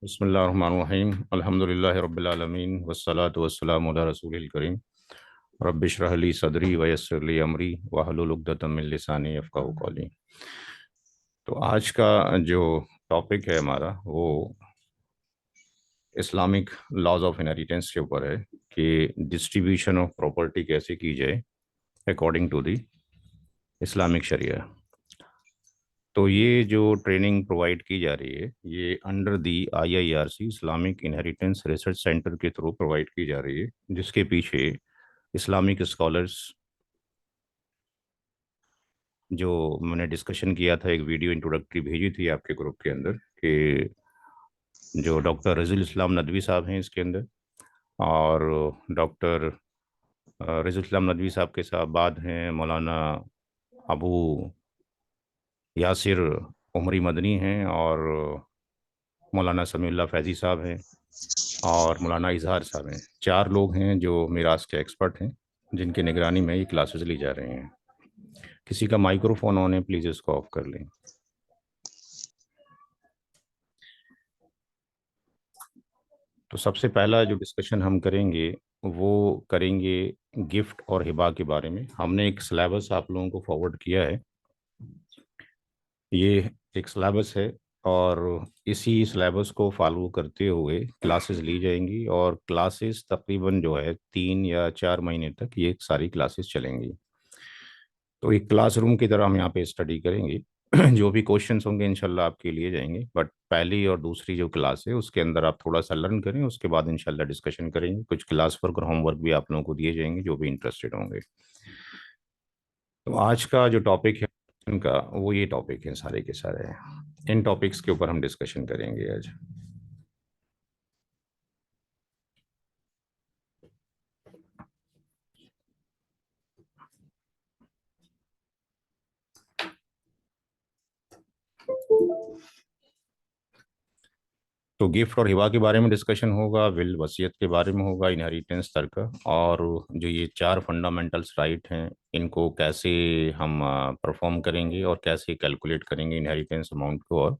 बिस्मिल्लाहिर्रहमानिर्रहीम अल्हम्दुलिल्लाहि रब्बिल आलमीन वस्सलातु वस्सलामु अला रसूलिल करीम रब्बि इश्रह ली सदरी व यस्सिर ली अमरी वहलुल उक़दतम मिन लिसानी यफ़क़हू क़ौली। तो आज का जो टॉपिक है हमारा वो इस्लामिक लॉज ऑफ इनहेरिटेंस के ऊपर है कि डिस्ट्रीब्यूशन ऑफ प्रॉपर्टी कैसे की जाए अकॉर्डिंग टू द इस्लामिक शरिया। तो ये जो ट्रेनिंग प्रोवाइड की जा रही है ये under the IIRC Islamic inheritance research centre के थ्रू प्रोवाइड की जा रही है, जिसके पीछे इस्लामिक स्कॉलर्स जो मैंने डिस्कशन किया था, एक वीडियो इंट्रोडक्टरी भेजी थी आपके ग्रुप के अंदर कि जो डॉक्टर रज़ील इस्लाम नदवी साहब हैं इसके अंदर, और डॉक्टर रज़ील इस्लाम नदवी साहब के साथ बाद हैं मौलाना अबू यासिर उमरी मदनी हैं, और मौलाना समीउल्लाह फैज़ी साहब हैं, और मौलाना इजहार साहब हैं। चार लोग हैं जो मीरास के एक्सपर्ट हैं, जिनकी निगरानी में ये क्लासेस ली जा रही हैं। किसी का माइक्रोफोन ऑन है, प्लीज़ इसको ऑफ कर लें। तो सबसे पहला जो डिस्कशन हम करेंगे वो करेंगे गिफ्ट और हिबा के बारे में। हमने एक सिलेबस आप लोगों को फॉरवर्ड किया है, ये एक सिलेबस है, और इसी सिलेबस को फॉलो करते हुए क्लासेस ली जाएंगी, और क्लासेस तकरीबन जो है 3 या 4 महीने तक ये सारी क्लासेस चलेंगी। तो एक क्लासरूम की तरह हम यहाँ पे स्टडी करेंगे। जो भी क्वेश्चंस होंगे इंशाल्लाह आपके लिए जाएंगे, बट पहली और दूसरी जो क्लास है उसके अंदर आप थोड़ा सा लर्न करें, उसके बाद इंशाल्लाह डिस्कशन करेंगे। कुछ क्लास वर्क और होमवर्क भी आप लोगों को दिए जाएंगे जो भी इंटरेस्टेड होंगे। तो आज का जो टॉपिक है इनका, वो ये टॉपिक है, सारे के सारे इन टॉपिक्स के ऊपर हम डिस्कशन करेंगे आज। तो गिफ्ट और हिबा के बारे में डिस्कशन होगा, विल वसीयत के बारे में होगा, इनहेरिटेंस तर्का, और जो ये चार फंडामेंटल्स राइट हैं इनको कैसे हम परफॉर्म करेंगे और कैसे कैलकुलेट करेंगे इनहेरिटेंस अमाउंट को और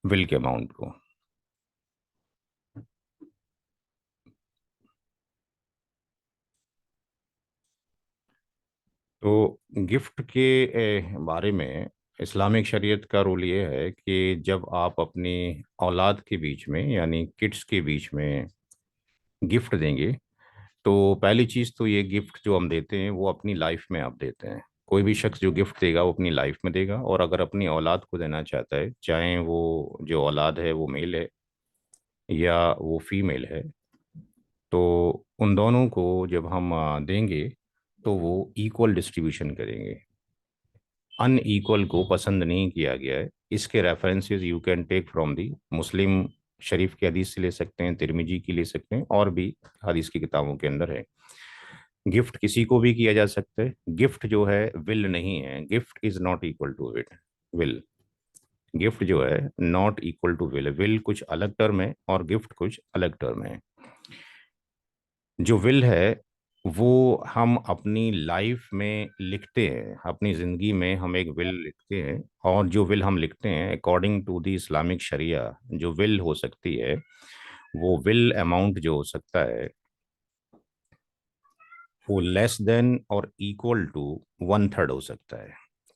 विल के अमाउंट को। तो गिफ्ट के बारे में इस्लामिक शरीयत का रूल ये है कि जब आप अपनी औलाद के बीच में यानी किड्स के बीच में गिफ्ट देंगे, तो पहली चीज़ तो ये गिफ्ट जो हम देते हैं वो अपनी लाइफ में आप देते हैं। कोई भी शख्स जो गिफ्ट देगा वो अपनी लाइफ में देगा, और अगर अपनी औलाद को देना चाहता है, चाहे वो जो औलाद है वो मेल है या वो फीमेल है, तो उन दोनों को जब हम देंगे तो वो इक्वल डिस्ट्रीब्यूशन करेंगे। अनईक्वल को पसंद नहीं किया गया है। इसके references you can take from the Muslim शरीफ की हदीस से ले सकते हैं, तिरमिजी की ले सकते हैं, और भी हदीस की किताबों के अंदर है। गिफ्ट किसी को भी किया जा सकता है। गिफ्ट जो है विल नहीं है, gift is not equal to it will. Gift जो है not equal to will, will कुछ अलग टर्म है और गिफ्ट कुछ अलग टर्म है। जो विल है वो हम अपनी लाइफ में लिखते हैं, अपनी ज़िंदगी में हम एक विल लिखते हैं, और जो विल हम लिखते हैं अकॉर्डिंग टू द इस्लामिक शरिया, जो विल हो सकती है वो विल अमाउंट जो हो सकता है वो लेस देन और इक्वल टू 1/3 हो सकता है।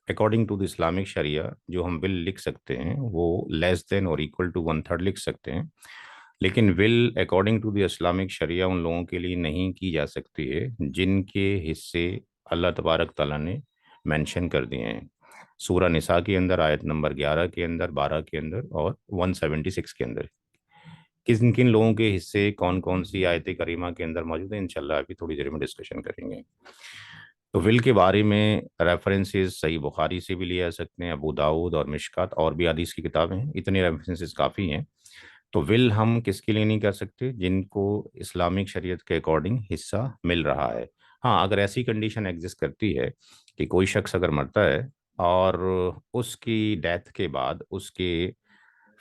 अकॉर्डिंग टू द इस्लामिक शरिया जो हम विल लिख सकते हैं वो लेस देन और इक्वल टू 1/3 लिख सकते हैं। लेकिन will according to the Islamic शरिया उन लोगों के लिए नहीं की जा सकती है जिनके हिस्से अल्लाह तबारक ताला ने मेंशन कर दिए हैं। सूरह निसा के अंदर आयत नंबर 11 के अंदर, 12 के अंदर और 176 के अंदर किन किन लोगों के हिस्से कौन कौन सी आयत करीमा के अंदर मौजूद है, इंशाल्लाह अभी थोड़ी देर में डिस्कशन करेंगे। तो विल के बारे में रेफरेंसेस सही बुखारी से भी लिए जा सकते हैं, अबू दाऊद और मिशकात और भी हदीस की किताबें हैं, इतने रेफरेंसेस काफ़ी हैं। तो विल हम किसके लिए नहीं कर सकते? जिनको इस्लामिक शरीयत के अकॉर्डिंग हिस्सा मिल रहा है। हाँ, अगर ऐसी कंडीशन एग्जिस्ट करती है कि कोई शख्स अगर मरता है और उसकी डेथ के बाद उसके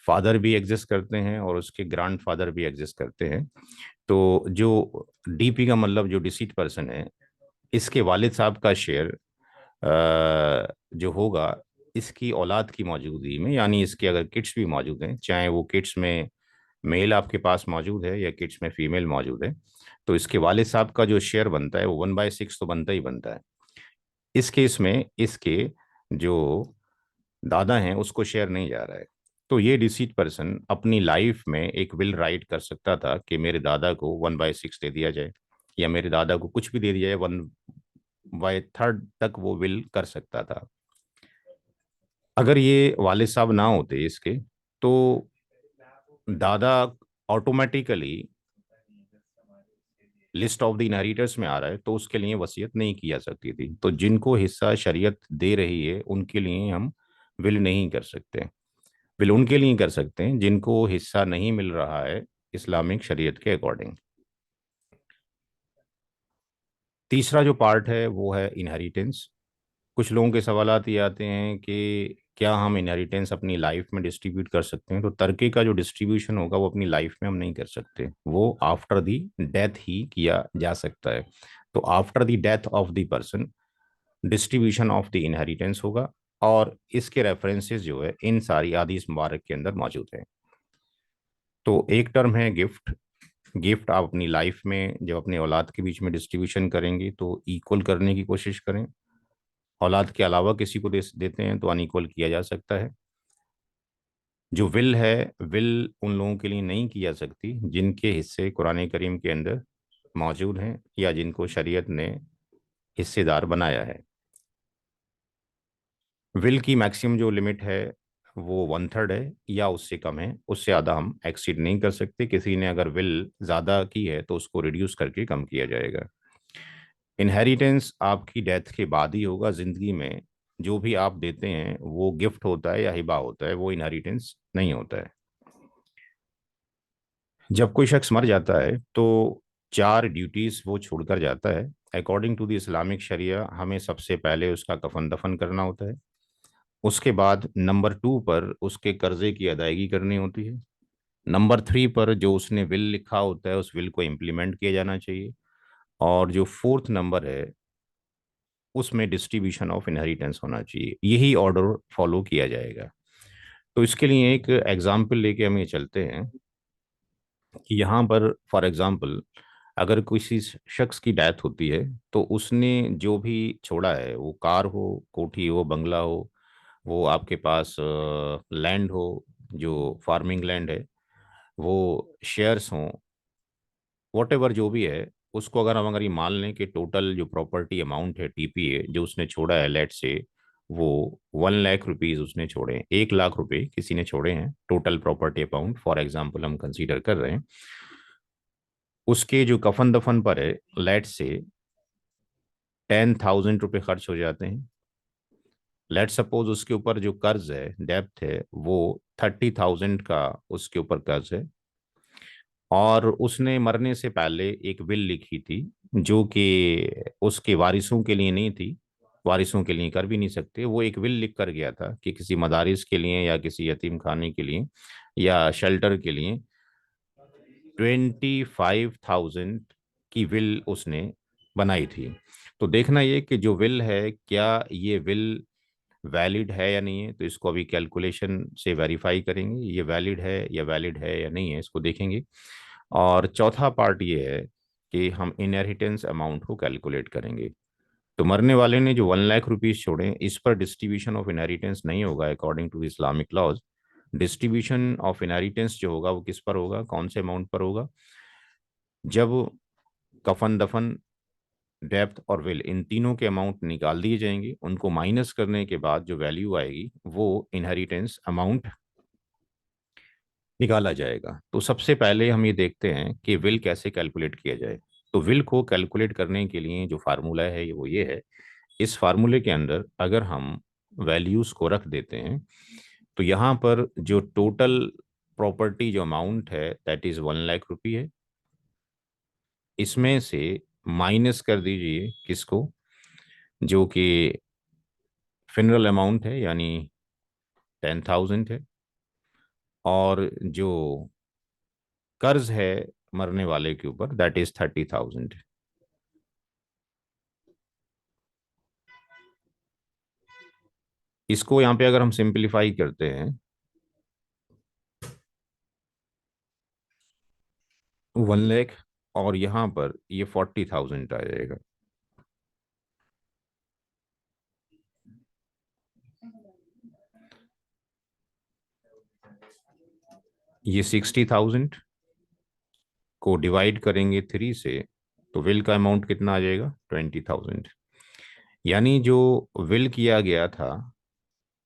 फादर भी एग्जिस्ट करते हैं और उसके ग्रैंड फादर भी एग्जिस्ट करते हैं, तो जो डीपी का मतलब जो डिसीट पर्सन है, इसके वालिद साहब का शेयर जो होगा इसकी औलाद की मौजूदगी में, यानी इसके अगर किड्स भी मौजूद हैं, चाहे वो किड्स में मेल आपके पास मौजूद है या किड्स में फीमेल मौजूद है, तो इसके वालिद साहब का जो शेयर बनता है वो 1/6 तो बनता ही बनता है। इस केस में इसके जो दादा हैं उसको शेयर नहीं जा रहा है। तो ये डिसीज पर्सन अपनी लाइफ में एक विल राइट कर सकता था कि मेरे दादा को 1/6 दे दिया जाए, या मेरे दादा को कुछ भी दे दिया जाए, 1/3 तक वो विल कर सकता था। अगर ये वालिद साहब ना होते इसके, तो दादा automatically list of the inheritors में आ रहा है, तो उसके लिए वसीयत नहीं की जा सकती थी। तो जिनको हिस्सा शरीयत दे रही है उनके लिए हम विल नहीं कर सकते। विल उनके लिए कर सकते हैं जिनको हिस्सा नहीं मिल रहा है इस्लामिक शरीयत के अकॉर्डिंग। तीसरा जो पार्ट है वो है इनहेरिटेंस। कुछ लोगों के सवालात ये आते हैं कि क्या हम इनहेरिटेंस अपनी लाइफ में डिस्ट्रीब्यूट कर सकते हैं। तो तरके का जो डिस्ट्रीब्यूशन होगा वो अपनी लाइफ में हम नहीं कर सकते, वो आफ्टर दी डेथ ही किया जा सकता है। तो after the death of the person distribution of the inheritance होगा, और इसके रेफरेंसेस जो है इन सारी हदीस मुबारक के अंदर मौजूद हैं। तो एक टर्म है गिफ्ट। गिफ्ट आप अपनी लाइफ में जब अपने औलाद के बीच में डिस्ट्रीब्यूशन करेंगे तो इक्वल करने की कोशिश करें। औलाद के अलावा किसी को देते हैं तो अनइक्वल किया जा सकता है। जो विल है, विल उन लोगों के लिए नहीं की जा सकती जिनके हिस्से कुरान करीम के अंदर मौजूद हैं या जिनको शरीयत ने हिस्सेदार बनाया है। विल की मैक्सिमम जो लिमिट है वो 1/3 है या उससे कम है, उससे ज़्यादा हम एक्सीड नहीं कर सकते। किसी ने अगर विल ज़्यादा की है तो उसको रिड्यूस करके कम किया जाएगा। इनहेरिटेंस आपकी डेथ के बाद ही होगा। ज़िंदगी में जो भी आप देते हैं वो गिफ्ट होता है या हिबा होता है, वो इनहेरिटेंस नहीं होता है। जब कोई शख्स मर जाता है तो 4 ड्यूटीज वो छोड़कर जाता है। अकॉर्डिंग टू द इस्लामिक शरिया हमें सबसे पहले उसका कफन दफन करना होता है। उसके बाद नंबर 2 पर उसके कर्जे की अदायगी करनी होती है। नंबर 3 पर जो उसने विल लिखा होता है उस विल को इम्प्लीमेंट किया जाना चाहिए। और जो फोर्थ नंबर है उसमें डिस्ट्रीब्यूशन ऑफ इनहेरिटेंस होना चाहिए। यही ऑर्डर फॉलो किया जाएगा। तो इसके लिए एक एग्जाम्पल लेके हम ये चलते हैं कि यहाँ पर फॉर एग्जांपल अगर किसी शख्स की डेथ होती है तो उसने जो भी छोड़ा है, वो कार हो, कोठी हो, बंगला हो, वो आपके पास लैंड हो जो फार्मिंग लैंड है, वो शेयर्स हों, वॉट एवर जो भी है, उसको अगर ये मान लें कि टोटल जो प्रॉपर्टी अमाउंट है, टीपीए जो उसने छोड़ा है, लेट से वो 1 लाख रुपीज उसने छोड़े हैं, 1 लाख रुपए किसी ने छोड़े हैं, total property amount for example हम कंसीडर कर रहे हैं। उसके जो कफन दफन पर है, लेट से 10,000 रुपये खर्च हो जाते हैं। लेट सपोज उसके ऊपर जो कर्ज है, डेब्ट है, वो 30,000 का उसके ऊपर कर्ज है, और उसने मरने से पहले एक विल लिखी थी जो कि उसके वारिसों के लिए नहीं थी। वारिसों के लिए कर भी नहीं सकते। वो एक विल लिख कर गया था कि किसी मदारिस के लिए या किसी यतीम खाने के लिए या शेल्टर के लिए 25,000 की विल उसने बनाई थी। तो देखना ये कि जो विल है, क्या ये विल वैलिड है या नहीं है, तो इसको अभी कैलकुलेशन से वेरीफाई करेंगे ये वैलिड है या नहीं है, इसको देखेंगे। और चौथा पार्ट ये है कि हम इनहेरिटेंस अमाउंट को कैलकुलेट करेंगे। तो मरने वाले ने जो 1 लाख रुपीज छोड़े, इस पर डिस्ट्रीब्यूशन ऑफ इनहेरिटेंस नहीं होगा according to Islamic laws. Distribution of inheritance जो होगा वो किस पर होगा, कौन से अमाउंट पर होगा, जब कफन दफन, डेप्थ और विल, इन तीनों के अमाउंट निकाल दिए जाएंगे, उनको माइनस करने के बाद जो वैल्यू आएगी वो इनहेरिटेंस अमाउंट निकाला जाएगा। तो सबसे पहले हम ये देखते हैं कि विल कैसे कैलकुलेट किया जाए। तो विल को कैलकुलेट करने के लिए जो फार्मूला है वो ये है। इस फार्मूले के अंदर अगर हम वैल्यूज को रख देते हैं तो यहाँ पर जो टोटल प्रॉपर्टी जो अमाउंट है दैट इज 1 लाख रुपी है। इसमें से माइनस कर दीजिए किसको, जो कि फिनरल अमाउंट है यानी 10,000 है, और जो कर्ज है मरने वाले के ऊपर दैट इज 30,000। इसको यहाँ पे अगर हम सिंपलीफाई करते हैं, 1 लाख, और यहाँ पर ये 40,000 आ जाएगा। ये 60,000 को डिवाइड करेंगे 3 से, तो विल का अमाउंट कितना आ जाएगा? 20,000। यानी जो विल किया गया था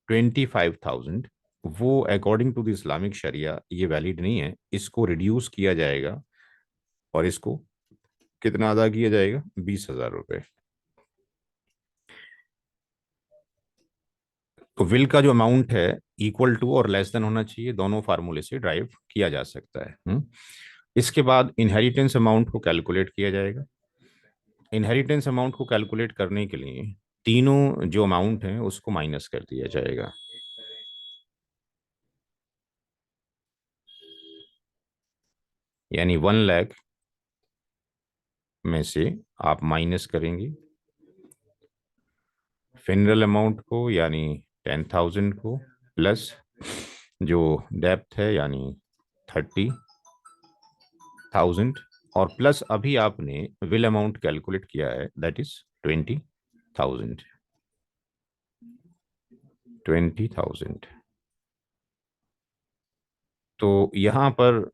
25,000, वो अकॉर्डिंग टू द इस्लामिक शरिया ये वैलिड नहीं है। इसको रिड्यूस किया जाएगा और इसको कितना अदा किया जाएगा? 20,000 रुपये। तो विल का जो अमाउंट है इक्वल टू और लेस देन होना चाहिए, दोनों फार्मूले से ड्राइव किया जा सकता है। इसके बाद इनहेरिटेंस अमाउंट को कैलकुलेट किया जाएगा। इनहेरिटेंस अमाउंट को कैलकुलेट करने के लिए तीनों जो अमाउंट हैं उसको माइनस कर दिया जाएगा। यानी 1 लाख में से आप माइनस करेंगे फिनरल अमाउंट को, यानी 10,000 को, प्लस जो डेप्थ है यानी 30,000, और प्लस अभी आपने विल अमाउंट कैलकुलेट किया है, दैट इज 20,000। 20,000। तो यहाँ पर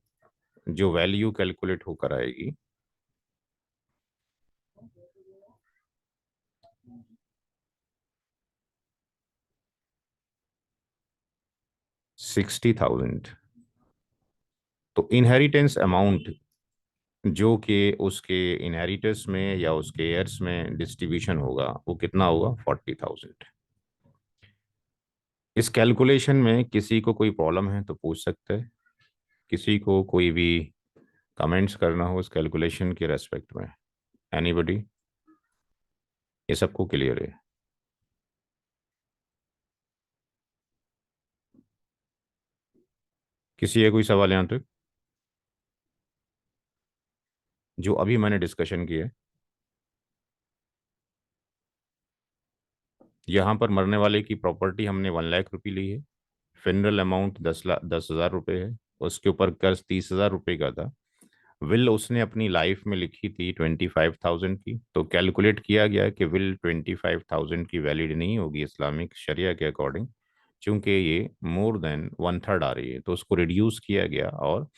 जो वैल्यू कैलकुलेट होकर आएगी, 60,000। तो इनहेरिटेंस अमाउंट जो कि उसके इनहेरिटर्स में या उसके एयर्स में डिस्ट्रीब्यूशन होगा वो कितना होगा? 40,000। इस कैलकुलेशन में किसी को कोई प्रॉब्लम है तो पूछ सकते हैं, किसी को कोई भी कमेंट्स करना हो इस कैलकुलेशन के रेस्पेक्ट में? एनीबडी? ये सबको क्लियर है? किसी है कोई सवाल यहाँ तक जो अभी मैंने डिस्कशन किया है? यहाँ पर मरने वाले की प्रॉपर्टी हमने 1 लाख रुपये ली है, फिनरल अमाउंट 10,000 रुपये है, उसके ऊपर कर्ज 30,000 रुपये का था, विल उसने अपनी लाइफ में लिखी थी 25,000 की। तो कैलकुलेट किया गया कि विल 25,000 की वैलिड नहीं होगी इस्लामिक शरिया के अकॉर्डिंग, क्योंकि ये मोर देन 1/3 आ रही है। तो उसको रिड्यूस किया गया और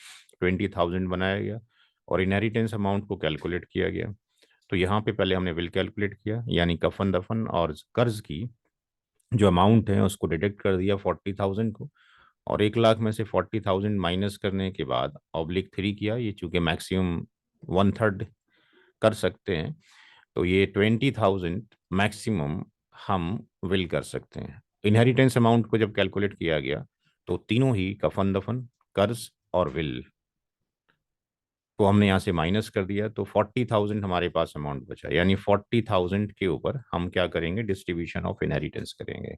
20,000 बनाया गया, और इनहेरिटेंस अमाउंट को कैलकुलेट किया गया। तो यहाँ पे पहले हमने विल कैलकुलेट किया, यानी कफन दफन और कर्ज की जो अमाउंट है उसको डिडक्ट कर दिया 40,000 को, और 1 लाख में से 40,000 माइनस करने के बाद ऑब्लिक 3 किया, ये चूंकि मैक्सिमम 1/3 कर सकते हैं, तो ये 20,000 मैक्सिमम हम विल कर सकते हैं। इनहेरिटेंस अमाउंट को जब कैलकुलेट किया गया तो तीनों ही कफन दफन, कर्ज और विल को हमने यहाँ से माइनस कर दिया, तो 40,000 हमारे पास अमाउंट बचा। यानी 40,000 के ऊपर हम क्या करेंगे? डिस्ट्रीब्यूशन ऑफ इनहेरिटेंस करेंगे।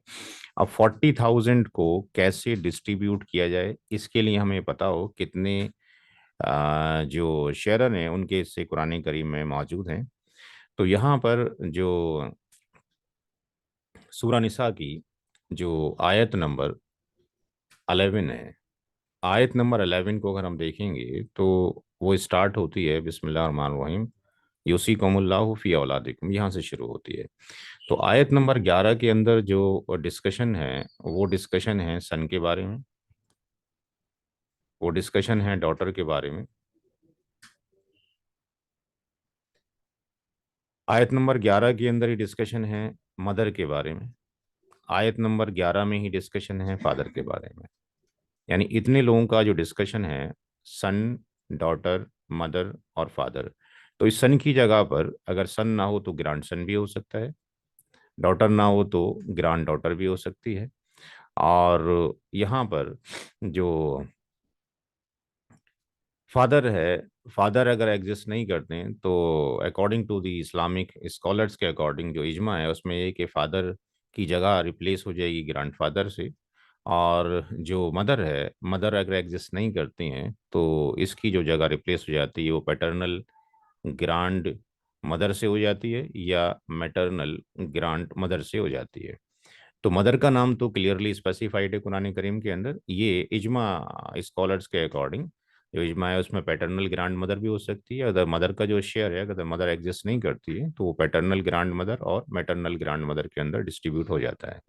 अब 40,000 को कैसे डिस्ट्रीब्यूट किया जाए, इसके लिए हमें पता हो कितने जो शेरर हैं उनके हिस्से कुरान करीम में मौजूद हैं। तो यहाँ पर जो सूरा निसा की जो आयत नंबर 11 है, आयत नंबर 11 को अगर हम देखेंगे तो वो स्टार्ट होती है बिस्मिल्लाहिर्रहमानिर्रहीम, यूसीकुमुल्लाहु फी औलादिकुम, यहाँ से शुरू होती है। तो आयत नंबर 11 के अंदर जो डिस्कशन है वो डिस्कशन है सन के बारे में, वो डिस्कशन है डॉटर के बारे में। आयत नंबर 11 के अंदर ही डिस्कशन है मदर के बारे में। आयत नंबर 11 में ही डिस्कशन है फादर के बारे में। यानी इतने लोगों का जो डिस्कशन है, सन, डॉटर, मदर और फादर। तो इस सन की जगह पर अगर सन ना हो तो ग्रांड सन भी हो सकता है, डॉटर ना हो तो ग्रांड डॉटर भी हो सकती है। और यहाँ पर जो फादर है, फादर अगर एग्जिस्ट नहीं करते हैं तो according to the Islamic scholars के अकॉर्डिंग जो इजमा है उसमें ये कि फादर की जगह रिप्लेस हो जाएगी ग्रैंडफादर से। और जो मदर है, मदर अगर एग्जिस्ट नहीं करती हैं तो इसकी जो जगह रिप्लेस हो जाती है वो पैटर्नल ग्रांड मदर से हो जाती है या मैटरनल ग्रांड मदर से हो जाती है। तो मदर का नाम तो क्लियरली स्पेसिफाइड है कुरान करीम के अंदर। ये इजमा स्कॉलर्स के अकॉर्डिंग जो इजमा है उसमें पैटर्नल ग्रैंड मदर भी हो सकती है। अगर मदर का जो शेयर है, अगर मदर एग्जिस्ट नहीं करती है तो वो पैटर्नल ग्रैंड मदर और मैटरनल ग्रैंड मदर के अंदर डिस्ट्रीब्यूट हो जाता है।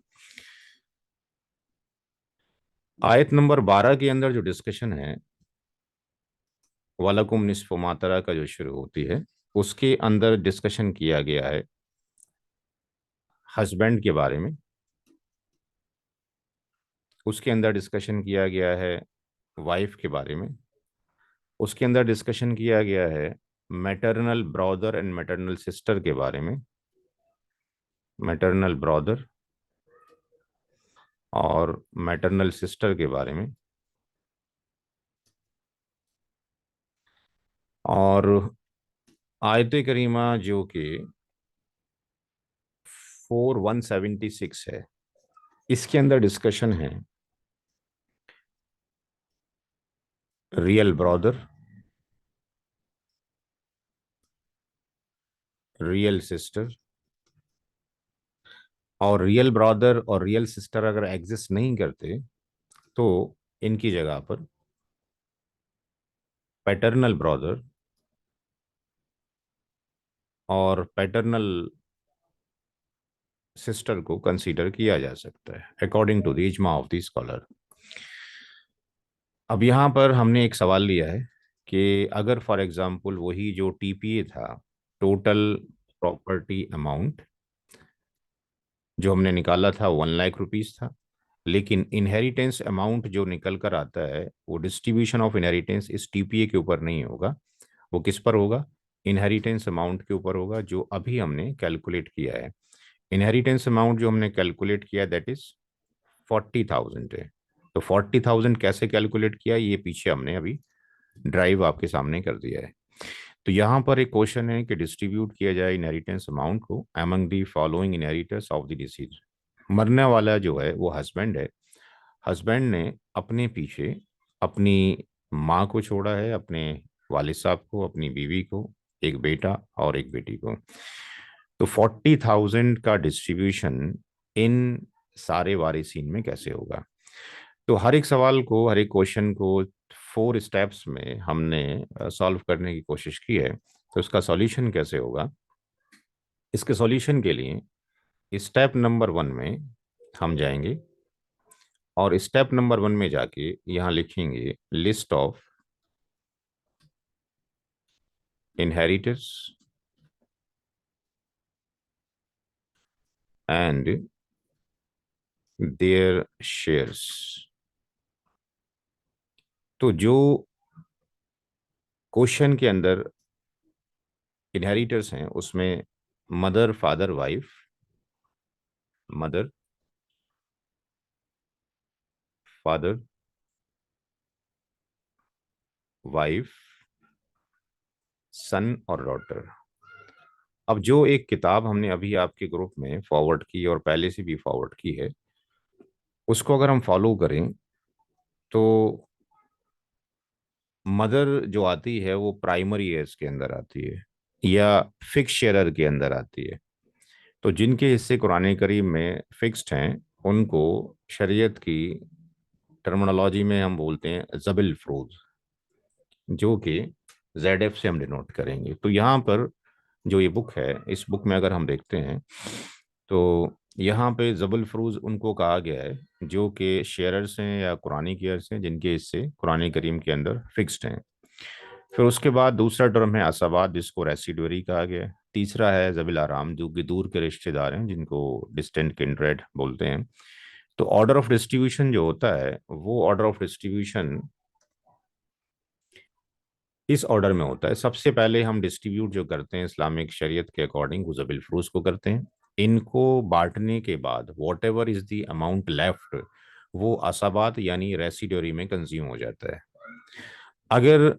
आयत नंबर 12 के अंदर जो डिस्कशन है वलकुम निस्फु मा तरा का जो शुरू होती है, उसके अंदर डिस्कशन किया गया है हस्बैंड के बारे में। उसके अंदर डिस्कशन किया गया है वाइफ के बारे में। उसके अंदर डिस्कशन किया गया है maternal brother and maternal sister के बारे में। मैटरनल ब्रदर और मैटरनल सिस्टर के बारे में। और आयत करीमा जो कि 4176 है, इसके अंदर डिस्कशन है रियल ब्रदर, रियल सिस्टर। और रियल ब्रदर और रियल सिस्टर अगर एग्जिस्ट नहीं करते तो इनकी जगह पर पैटर्नल ब्रदर और पैटर्नल सिस्टर को कंसीडर किया जा सकता है अकॉर्डिंग टू द इजमा ऑफ द स्कॉलर। अब यहाँ पर हमने एक सवाल लिया है कि अगर फॉर एग्जांपल वही जो टीपीए था, टोटल प्रॉपर्टी अमाउंट जो हमने निकाला था 1 लाख रुपीस था, लेकिन इनहेरिटेंस अमाउंट जो निकल कर आता है वो डिस्ट्रीब्यूशन ऑफ इनहेरिटेंस इस टीपीए के ऊपर नहीं होगा, वो किस पर होगा? इनहेरिटेंस अमाउंट के ऊपर होगा जो अभी हमने कैलकुलेट किया है। इनहेरिटेंस अमाउंट जो हमने कैलकुलेट किया दैट इज 40,000 है। तो 40,000 कैसे कैलकुलेट किया ये पीछे हमने अभी ड्राइव आपके सामने कर दिया है। तो यहाँ पर एक क्वेश्चन है कि डिस्ट्रीब्यूट किया जाए इनहेरिटेंस अमाउंट को among the following inheritors of the disease. मरने वाला जो है वो हस्बैंड है। हस्बैंड ने अपने पीछे अपनी माँ को छोड़ा है, अपने वालिद साहब को, अपनी बीवी को, एक बेटा और एक बेटी को। तो 40,000 का डिस्ट्रीब्यूशन इन सारे वारिसीन में कैसे होगा? तो हर एक सवाल को, हर एक क्वेश्चन को 4 स्टेप्स में हमने सॉल्व करने की कोशिश की है। तो इसका सॉल्यूशन कैसे होगा? इसके सॉल्यूशन के लिए स्टेप नंबर 1 में हम जाएंगे और स्टेप नंबर 1 में जाके यहाँ लिखेंगे list of inheritors and their shares. तो जो क्वेश्चन के अंदर इनहेरिटर्स हैं उसमें mother, father, wife, mother, father, wife, son और डॉटर। अब जो एक किताब हमने अभी आपके ग्रुप में फॉरवर्ड की और पहले से भी फॉरवर्ड की है, उसको अगर हम फॉलो करें तो मदर जो आती है वो प्राइमरी एयर्स के अंदर आती है या फिक्स शेयरर के अंदर आती है। तो जिनके हिस्से कुरान करीम में फिक्स्ड हैं उनको शरीयत की टर्मिनोलॉजी में हम बोलते हैं जबिल फ्रूज, जो कि जेड से हम डिनोट करेंगे। तो यहाँ पर जो ये बुक है, इस बुक में अगर हम देखते हैं तो यहाँ पे जबल फ्रूज उनको कहा गया है जो कि शेयरर्स हैं या कुरानी केयर्स हैं जिनके हिस्से कुरान करीम के अंदर फिक्स्ड हैं। फिर उसके बाद दूसरा टर्म है असाबाद जिसको रेसिडुअरी कहा गया है। तीसरा है जबिल आराम जो कि दूर के रिश्तेदार हैं जिनको डिस्टेंट किंड्रेड बोलते हैं। तो ऑर्डर ऑफ डिस्ट्रीब्यूशन जो होता है वो ऑर्डर ऑफ डिस्ट्रीब्यूशन इस ऑर्डर में होता है। सबसे पहले हम डिस्ट्रीब्यूट जो करते हैं इस्लामिक शरीयत के अकॉर्डिंग वो जबिल फ्रूज को करते हैं। इनको बांटने के बाद what ever is the amount left वो असाबात यानी रेसिडोरी में कंज्यूम हो जाता है। अगर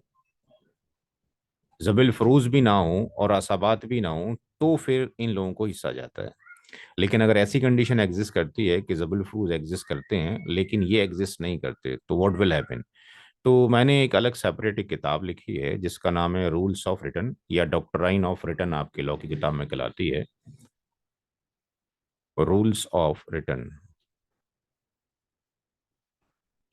जबिल फरूज भी ना हो और असाबात भी ना हो तो फिर इन लोगों को हिस्सा जाता है। लेकिन अगर ऐसी कंडीशन एग्जिस्ट करती है कि जबिल फरूज एग्जिस्ट करते हैं लेकिन ये एग्जिस्ट नहीं करते तो व्हाट विल हैपन? तो मैंने एक अलग सेपरेट एक किताब लिखी है जिसका नाम है रूल्स ऑफ रिटर्न या डॉक्ट्राइन ऑफ रिटर्न, आपके लॉ की किताब में कहलाती है रूल्स ऑफ रिटर्न।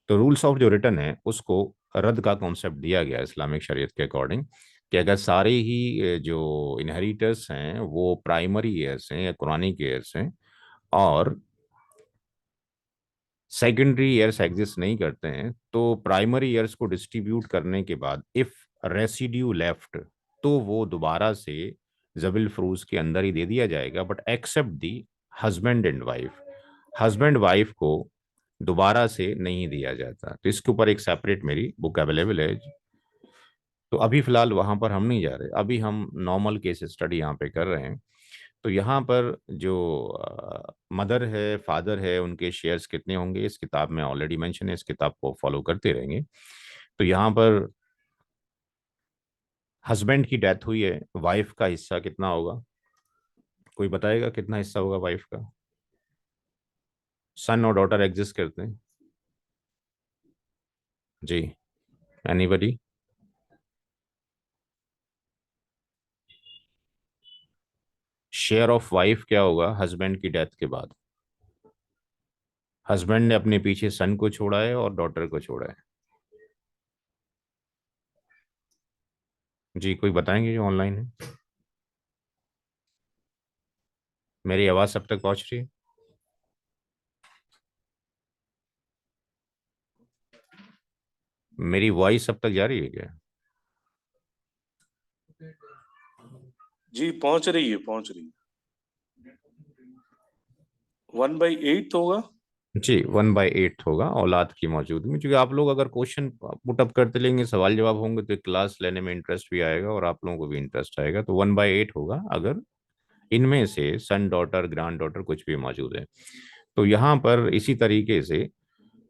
तो रूल्स ऑफ जो रिटर्न है उसको रद्द का कॉन्सेप्ट दिया गया इस्लामिक शरीयत के अकॉर्डिंग, कि अगर सारे ही जो इनहेरिटर्स हैं वो प्राइमरी ईयर्स हैं या क्रॉनिक ईयर्स हैं, और सेकेंडरी ईयर्स एग्जिस्ट नहीं करते हैं, तो प्राइमरी ईयर्स को डिस्ट्रीब्यूट करने के बाद इफ रेसिड्यू लेफ्ट, तो वो दोबारा से जबिल फ्रूज के अंदर ही दे दिया जाएगा, but except the husband and wife. Husband wife को दोबारा से नहीं दिया जाता। तो इसके ऊपर एक सेपरेट मेरी बुक अवेलेबल है। तो अभी फिलहाल वहां पर हम नहीं जा रहे, अभी हम नॉर्मल केस स्टडी यहाँ पे कर रहे हैं। तो यहाँ पर जो मदर है, फादर है, उनके शेयर्स कितने होंगे इस किताब में ऑलरेडी मेंशन है, इस किताब को फॉलो करते रहेंगे। तो यहाँ पर हस्बैंड की डेथ हुई है, वाइफ का हिस्सा कितना होगा? कोई बताएगा कितना हिस्सा होगा वाइफ का? सन और डॉटर एग्जिस्ट करते हैं जी। एनीबडी? शेयर ऑफ वाइफ क्या होगा हस्बैंड की डेथ के बाद? हस्बैंड ने अपने पीछे सन को छोड़ा है और डॉटर को छोड़ा है। जी, कोई बताएंगे जो ऑनलाइन है? मेरी आवाज़ सब तक पहुंच रही है? मेरी वॉइस सब तक जा रही है क्या? जी पहुंच रही है, पहुंच रही है। 1/8 होगा। जी, 1/8 होगा औलाद की मौजूदगी में, क्योंकि आप लोग अगर क्वेश्चन पुटअप करते लेंगे, सवाल जवाब होंगे, तो क्लास लेने में इंटरेस्ट भी आएगा और आप लोगों को भी इंटरेस्ट आएगा। तो 1/8 होगा अगर इनमें से सन, डॉटर, ग्रैंड डॉटर कुछ भी मौजूद है। तो यहाँ पर इसी तरीके से